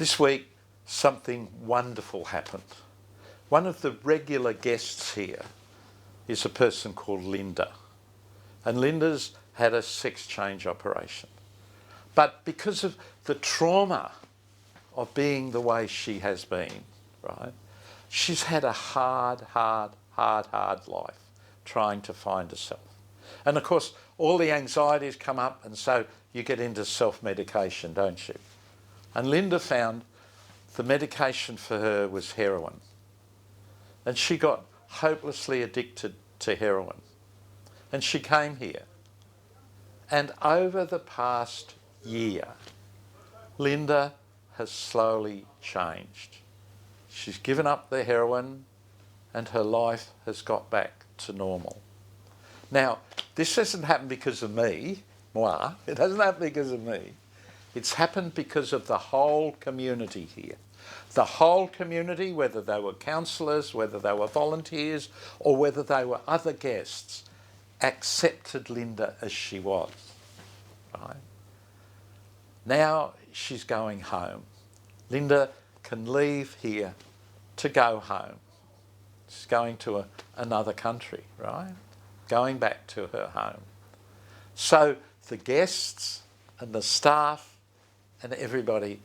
This week, something wonderful happened. One of the regular guests here is a person called Linda. And Linda's had a sex change operation. But because of the trauma of being the way she has been, right, she's had a hard life trying to find herself. And of course, all the anxieties come up, and so you get into self-medication, don't you? And Linda found the medication for her was heroin. And she got hopelessly addicted to heroin. And she came here. And over the past year, Linda has slowly changed. She's given up the heroin and her life has got back to normal. Now, this hasn't happened because of me, moi. It hasn't happened because of me. It's happened because of the whole community here. The whole community, whether they were counsellors, whether they were volunteers, or whether they were other guests, accepted Linda as she was. Right? Now she's going home. Linda can leave here to go home. She's going to another country, right? Going back to her home. So the guests and the staff and everybody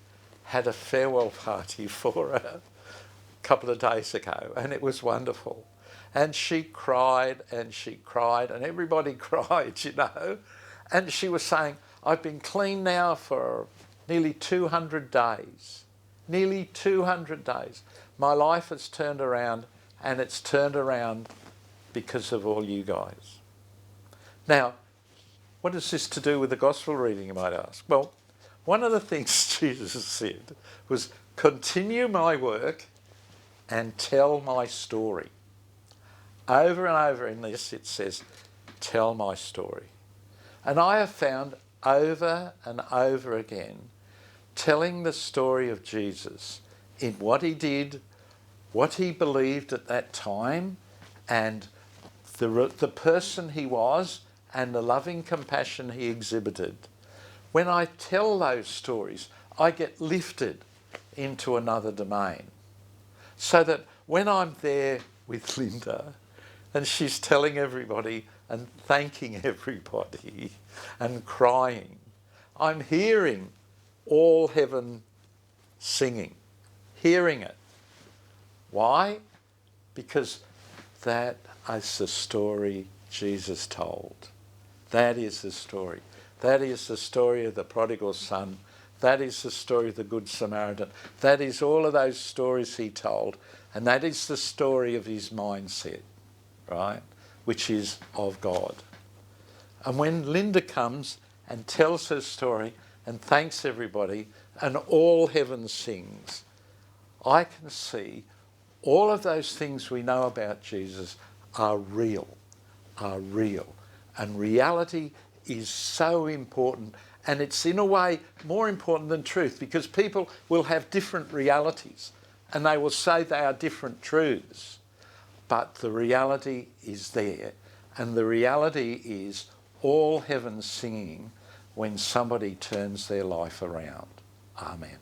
had a farewell party for her a couple of days ago, and it was wonderful. And she cried and everybody cried, you know. And she was saying, I've been clean now for nearly 200 days. Nearly 200 days. My life has turned around, and it's turned around because of all you guys. Now, what is this to do with the gospel reading, you might ask? Well, one of the things Jesus said was, continue my work and tell my story. Over and over in this it says, tell my story. And I have found over and over again, telling the story of Jesus in what he did, what he believed at that time, and the person he was, and the loving compassion he exhibited. When I tell those stories, I get lifted into another domain. So that when I'm there with Linda and she's telling everybody and thanking everybody and crying, I'm hearing all heaven singing, hearing it. Why? Because that is the story Jesus told. That is the story. That is the story of the prodigal son. That is the story of the Good Samaritan. That is all of those stories he told. And that is the story of his mindset, right? Which is of God. And when Linda comes and tells her story and thanks everybody and all heaven sings, I can see all of those things we know about Jesus are real. And reality is so important, and it's in a way more important than truth, because people will have different realities and they will say they are different truths, but the reality is there, and the reality is all heaven singing when somebody turns their life around. Amen.